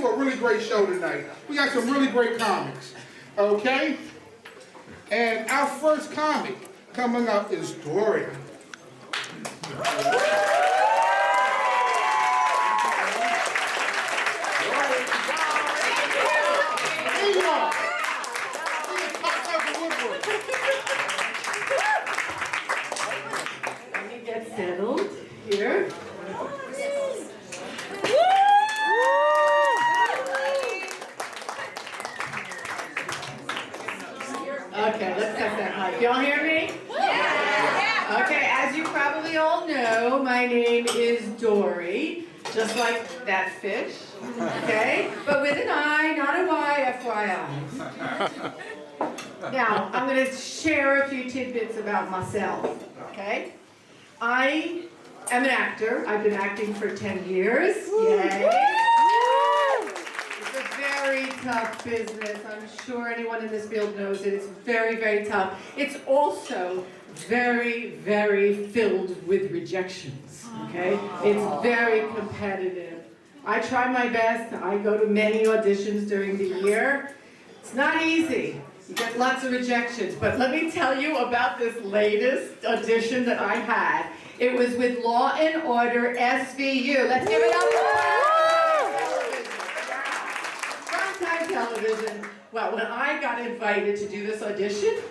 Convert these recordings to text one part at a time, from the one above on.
for a really great show tonight. We got some really great comics, okay? And our first comic coming up is Dori. Let me get settled here. Okay, let's test that mic. Y'all hear me? Yeah. Okay, as you probably all know, my name is Dori, just like that fish, okay? But with an I, not a Y, FYI. Now, I'm going to share a few tidbits about myself, okay? I am an actor. I've been acting for 10 years. Yay! It's a very tough business. I'm sure anyone in this field knows it. It's very, very tough. It's also very, very filled with rejections, okay? It's very competitive. I try my best. I go to many auditions during the year. It's not easy. You get lots of rejections, but let me tell you about this latest audition that I had. It was with Law and Order SVU. Let's give it up for primetime television. Well, when I got invited to do this audition,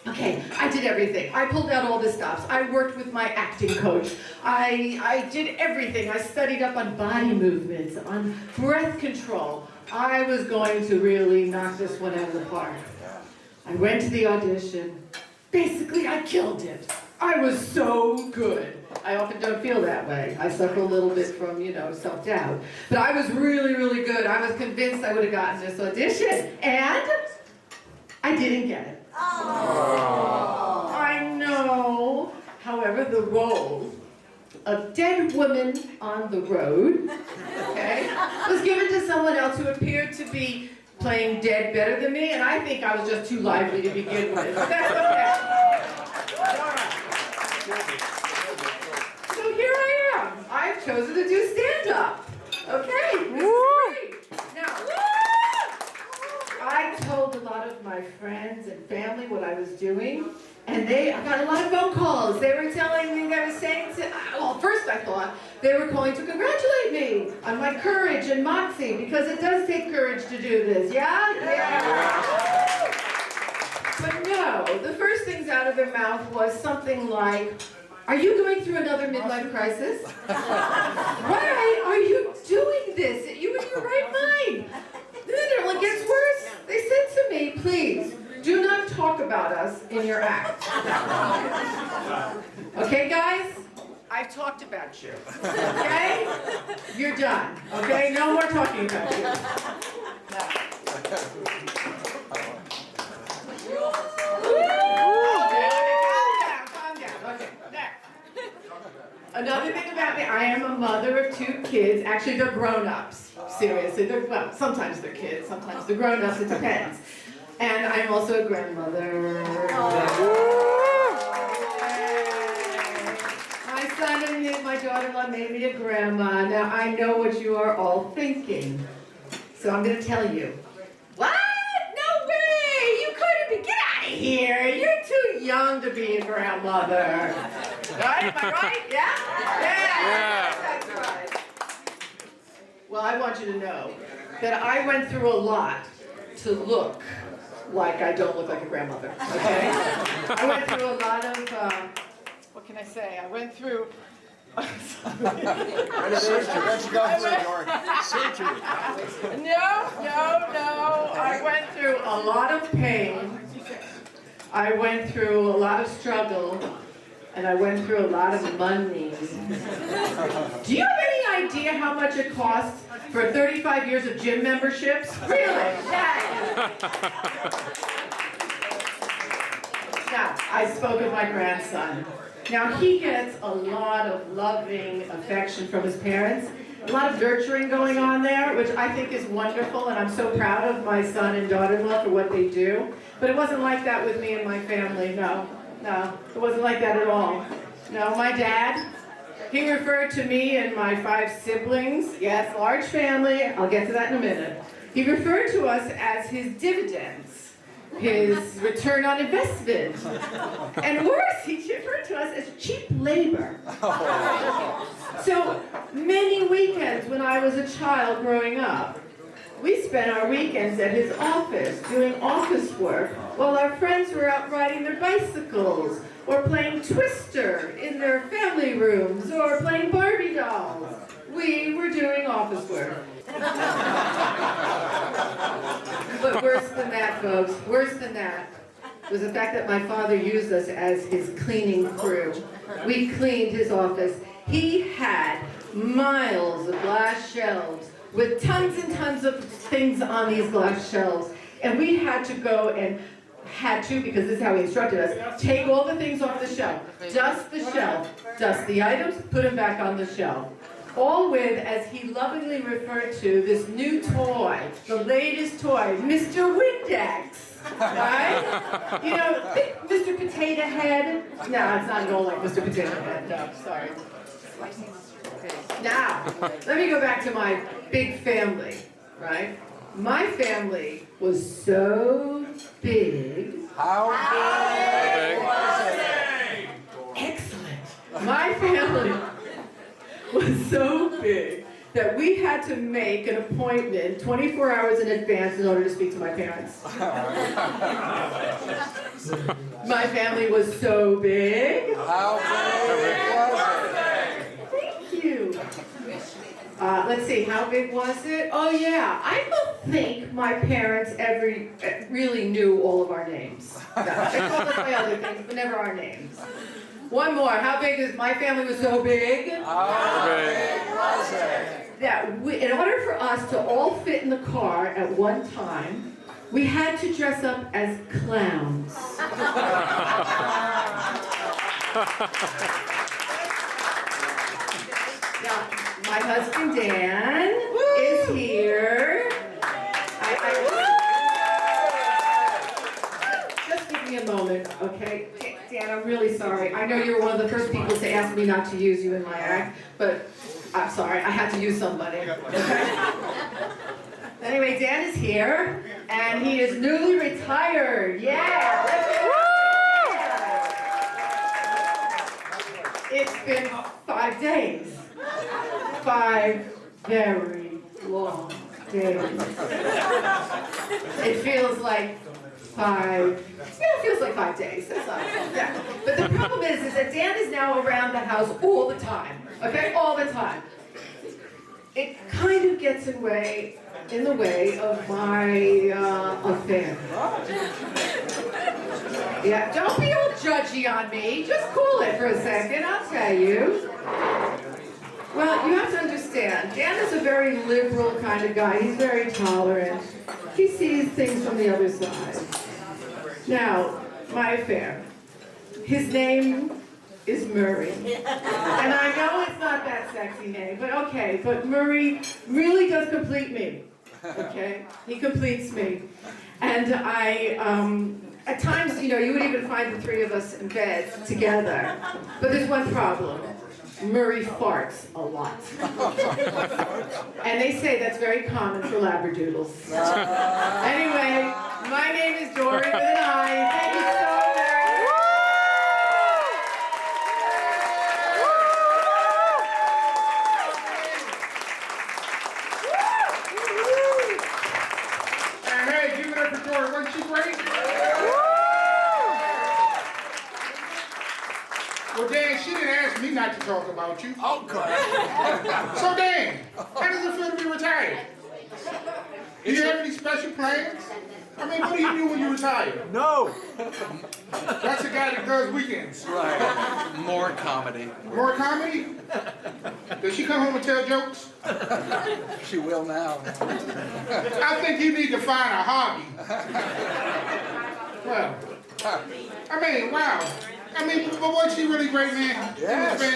okay, I did everything. I pulled out all the stops. I worked with my acting coach. I did everything. I studied up on body movements, on breath control. I was going to really knock this one out of the park. I went to the audition. Basically, I killed it. I was so good. I often don't feel that way. I suffer a little bit from, self-doubt. But I was really, really good. I was convinced I would have gotten this audition. And I didn't get it. Oh. I know. However, the role of dead woman on the road, okay, was given to someone else who appeared to be playing dead better than me, and I think I was just too lively to begin with. But that's okay. All right. So here I am. I've chosen to do stand-up. Okay, this is great. Now, I told a lot of my friends and family what I was doing, and I got a lot of phone calls. They were telling me, they were saying well, first I thought they were calling to congratulate me on my courage and moxie, because it does take courage to do this, yeah? Yeah. But no, the first things out of their mouth was something like, are you going through another midlife crisis? Why are you doing this? Are you in your right mind? Then it only gets worse. They said to me, please, do not talk about us in your act. Okay, guys? I've talked about you. Okay? You're done. Okay? No more talking about you. Calm down. Okay, next. Another thing about me, I am a mother of 2 kids. Actually, they're grown-ups. Seriously, sometimes they're kids, sometimes they're grown-ups. It depends. And I'm also a grandmother. My son and my daughter-in-law made me a grandma. Now, I know what you are all thinking. So I'm going to tell you. What? No way! You couldn't be. Get out of here! You're too young to be a grandmother. Right? Am I right? Yeah? Yeah. That's right. Well, I want you to know that I went through a lot to look like I don't look like a grandmother, okay? I went through a lot of, what can I say? I went through... Surgery. No. I went through a lot of pain. I went through a lot of struggle. And I went through a lot of money. Do you have any idea how much it costs for 35 years of gym memberships? Really? Yeah. Now, I spoke of my grandson. Now, he gets a lot of loving affection from his parents, a lot of nurturing going on there, which I think is wonderful, and I'm so proud of my son and daughter-in-law for what they do. But it wasn't like that with me and my family, no. No, it wasn't like that at all. No, my dad, He referred to me and my 5 siblings, yes, large family, I'll get to that in a minute. He referred to us as his dividends, his return on investment. And worse, he referred to us as cheap labor. So many weekends when I was a child growing up, we spent our weekends at his office doing office work while our friends were out riding their bicycles or playing Twister in their family rooms or playing Barbie dolls. We were doing office work. But worse than that, folks, worse than that was the fact that my father used us as his cleaning crew. We cleaned his office. He had miles of glass shelves with tons and tons of things on these glass shelves. And we had to go and because this is how he instructed us, take all the things off the shelf, dust the shelf, dust the items, put them back on the shelf. All with, as he lovingly referred to, this new toy, the latest toy, Mr. Windex, right? You know, think Mr. Potato Head. No, it's not at all like Mr. Potato Head, no, sorry. Now, let me go back to my big family, right? My family was so big. How big was it? Excellent. My family was so big that we had to make an appointment 24 hours in advance in order to speak to my parents. My family was so big. How big was it? Thank you. Let's see, how big was it? Oh yeah, I don't think my parents ever really knew all of our names. No, they called us by other things, but never our names. One more, how big is, my family was so big. How big was it? That in order for us to all fit in the car at one time, we had to dress up as clowns. Now, my husband Dan is here. Just give me a moment, okay? Dan, I'm really sorry. I know you were one of the first people to ask me not to use you in my act, but I'm sorry, I had to use somebody. Okay? Anyway, Dan is here, and he is newly retired. Yeah! It's been 5 days. 5 very long days. It feels like 5, it feels like 5 days, that's all. Yeah. But the problem is that Dan is now around the house all the time, okay, all the time. It kind of gets in the way of my affair. Yeah, don't be all judgy on me, just cool it for a second, I'll tell you. Well, you have to understand, Dan is a very liberal kind of guy. He's very tolerant. He sees things from the other side. Now, my affair. His name is Murray. And I know it's not that sexy name, but okay. But Murray really does complete me. Okay? He completes me. And at times, you know, you would even find the 3 of us in bed together. But there's one problem. Murray farts a lot. And they say that's very common for Labradoodles. Anyway, my name is Dori with an I. Thank you so very much. And hey, give it up for Dori. Wasn't she great? Well, Dan, she didn't ask me not to talk about you. Oh, God. So, Dan, how does it feel to be retired? Do you have any special plans? I mean, what do you do when you retire? No. That's the guy that does weekends. Right. More comedy. More comedy? Does she come home and tell jokes? She will now. I think you need to find a hobby. Well, I mean, wow. I mean, but wasn't she really great, man? Yes.